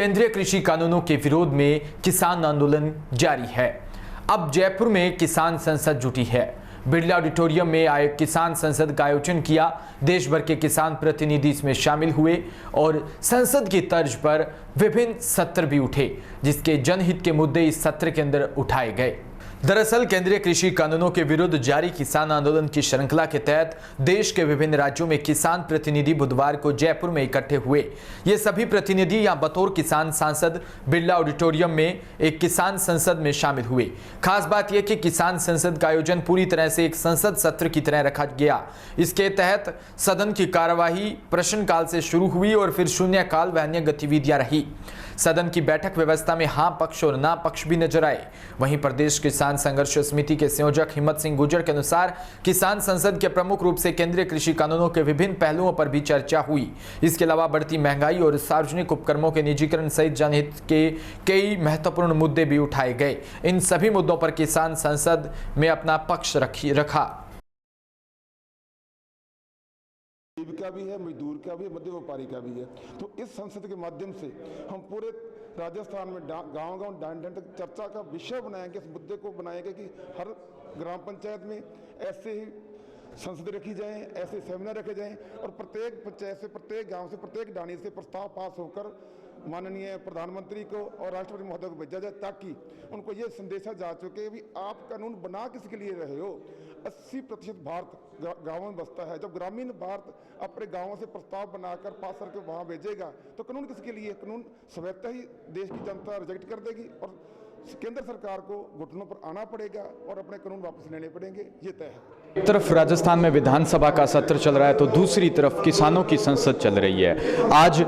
केंद्रीय कृषि कानूनों के विरोध में किसान आंदोलन जारी है। अब जयपुर में किसान संसद जुटी है। बिरला ऑडिटोरियम में आए किसान संसद का आयोजन किया। देश भर के किसान प्रतिनिधि इसमें शामिल हुए और संसद की तर्ज पर विभिन्न सत्र भी उठे, जिसके जनहित के मुद्दे इस सत्र के अंदर उठाए गए। दरअसल केंद्रीय कृषि कानूनों के विरुद्ध जारी किसान आंदोलन की श्रृंखला के तहत देश के विभिन्न राज्यों में किसान प्रतिनिधि बुधवार को जयपुर में इकट्ठे हुए। ये सभी प्रतिनिधि यहां बतौर किसान सांसद बिरला ऑडिटोरियम में एक किसान संसद में शामिल हुए। खास बात यह कि किसान संसद का आयोजन पूरी तरह से एक संसद सत्र की तरह रखा गया। इसके तहत सदन की कार्यवाही प्रश्नकाल से शुरू हुई और फिर शून्यकाल व अन्य गतिविधियां रही। सदन की बैठक व्यवस्था में हाँ पक्ष और ना पक्ष भी नजर आए। वहीं प्रदेश किसान संघर्ष समिति के संयोजक हिम्मत सिंह गुर्जर के अनुसार किसान संसद के प्रमुख रूप से केंद्रीय कृषि कानूनों के विभिन्न पहलुओं पर भी चर्चा हुई। इसके अलावा बढ़ती महंगाई और सार्वजनिक उपक्रमों के निजीकरण सहित जनहित के कई महत्वपूर्ण मुद्दे भी उठाए गए। इन सभी मुद्दों पर किसान संसद में अपना पक्ष रखा। का भी है, मजदूर का भी है, मध्य व्यापारी का भी है। तो इस संसद के माध्यम से हम पूरे राजस्थान में गांव-गांव डांड-डांड तक चर्चा का विषय बनाएंगे, इस मुद्दे को बनाएंगे कि हर ग्राम पंचायत में ऐसे ही संसद रखी जाए, ऐसे सेमिनार रखे जाएं और प्रत्येक पंचायत से, प्रत्येक गांव से, प्रत्येक डाणी से प्रस्ताव पास होकर माननीय प्रधानमंत्री को और राष्ट्रपति महोदय को भेजा जाए, ताकि उनको ये संदेशा जा चुके कि आप कानून बना किसके लिए रहे हो। 80% भारत गांवों में बसता है। जब ग्रामीण भारत अपने गांवों से प्रस्ताव बनाकर पास करके वहां भेजेगा तो कानून किसके लिए? कानून स्वतः ही देश की जनता रिजेक्ट कर देगी और केंद्र सरकार को घुटनों पर आना पड़ेगा और अपने कानून वापस लेने पड़ेंगे, ये तय है। एक तरफ राजस्थान में विधानसभा का सत्र चल रहा है तो दूसरी तरफ किसानों की संसद चल रही है। आज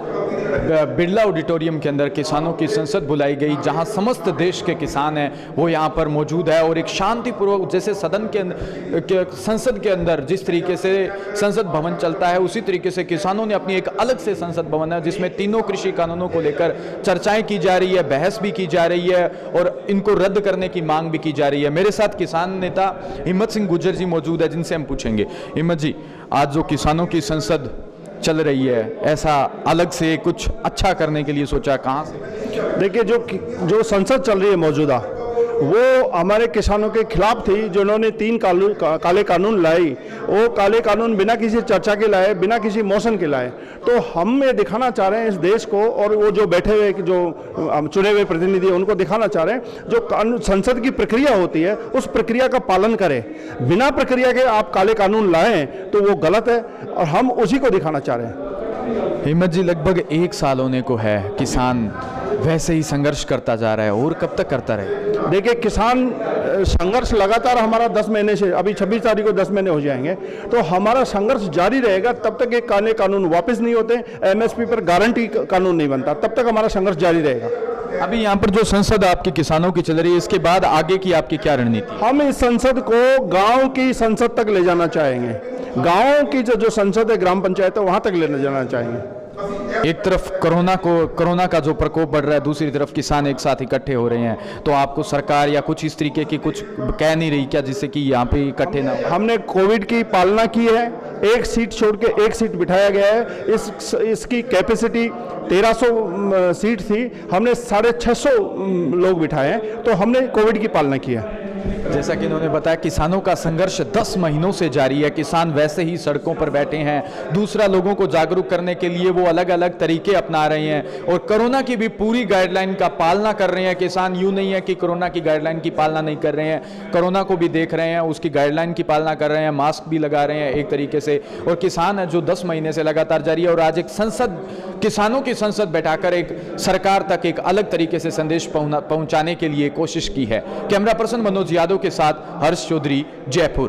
बिरला ऑडिटोरियम के अंदर किसानों की संसद बुलाई गई, जहां समस्त देश के किसान हैं वो यहां पर मौजूद है और एक शांतिपूर्वक, जैसे सदन के संसद के अंदर जिस तरीके से संसद भवन चलता है, उसी तरीके से किसानों ने अपनी एक अलग से संसद भवन है, जिसमें तीनों कृषि कानूनों को लेकर चर्चाएं की जा रही है, बहस भी की जा रही है और इनको रद्द करने की मांग भी की जा रही है। मेरे साथ किसान नेता हिम्मत सिंह गुर्जर जी मौजूद है, जिनसे हम पूछेंगे। हिम्मत जी, आज जो किसानों की संसद चल रही है, ऐसा अलग से कुछ अच्छा करने के लिए सोचा, कहाँ से? देखिए, जो संसद चल रही है मौजूदा, वो हमारे किसानों के खिलाफ थी। जिन्होंने 3 काले कानून लाए, वो काले कानून बिना किसी चर्चा के लाए, बिना किसी मोशन के लाए। तो हम ये दिखाना चाह रहे हैं इस देश को, और वो जो बैठे हुए जो चुने हुए प्रतिनिधि हैं उनको दिखाना चाह रहे हैं, जो कानून संसद की प्रक्रिया होती है उस प्रक्रिया का पालन करें। बिना प्रक्रिया के आप काले कानून लाएं तो वो गलत है, और हम उसी को दिखाना चाह रहे हैं। हिम्मत जी, लगभग 1 साल होने को है, किसान वैसे ही संघर्ष करता जा रहा है, और कब तक करता रहे? देखिए, किसान संघर्ष लगातार हमारा 10 महीने से, अभी 26 तारीख को 10 महीने हो जाएंगे, तो हमारा संघर्ष जारी रहेगा तब तक ये काले कानून वापस नहीं होते, एमएसपी पर गारंटी कानून नहीं बनता, तब तक हमारा संघर्ष जारी रहेगा। अभी यहाँ पर जो संसद आपकी किसानों की चल रही है, इसके बाद आगे की आपकी क्या रणनीति? हम इस संसद को गांव की संसद तक ले जाना चाहेंगे। गांव की जो संसद है, ग्राम पंचायत है, वहां तक ले जाना चाहेंगे। एक तरफ कोरोना का जो प्रकोप बढ़ रहा है, दूसरी तरफ किसान एक साथ इकट्ठे हो रहे हैं, तो आपको सरकार या कुछ इस तरीके की कुछ कह नहीं रही क्या, जिससे कि यहाँ पे इकट्ठे ना? हमने कोविड की पालना की है, एक सीट छोड़ के एक सीट बिठाया गया है। इसकी कैपेसिटी 1300 सीट थी, हमने 650 लोग बिठाए हैं, तो हमने कोविड की पालना की है। जैसा कि इन्होंने बताया, किसानों का संघर्ष 10 महीनों से जारी है। किसान वैसे ही सड़कों पर बैठे हैं। दूसरा, लोगों को जागरूक करने के लिए वो अलग अलग तरीके अपना रहे हैं और कोरोना की भी पूरी गाइडलाइन का पालना कर रहे हैं। किसान यूं नहीं है कि कोरोना की गाइडलाइन की पालना नहीं कर रहे हैं, कोरोना को भी देख रहे हैं, उसकी गाइडलाइन की पालना कर रहे हैं, मास्क भी लगा रहे हैं एक तरीके से। और किसान है जो 10 महीने से लगातार जारी है, और आज एक संसद, किसानों की संसद बैठाकर एक सरकार तक एक अलग तरीके से संदेश पहुंचाने के लिए कोशिश की है। कैमरा पर्सन मनोज यादव के साथ हर्ष चौधरी, जयपुर।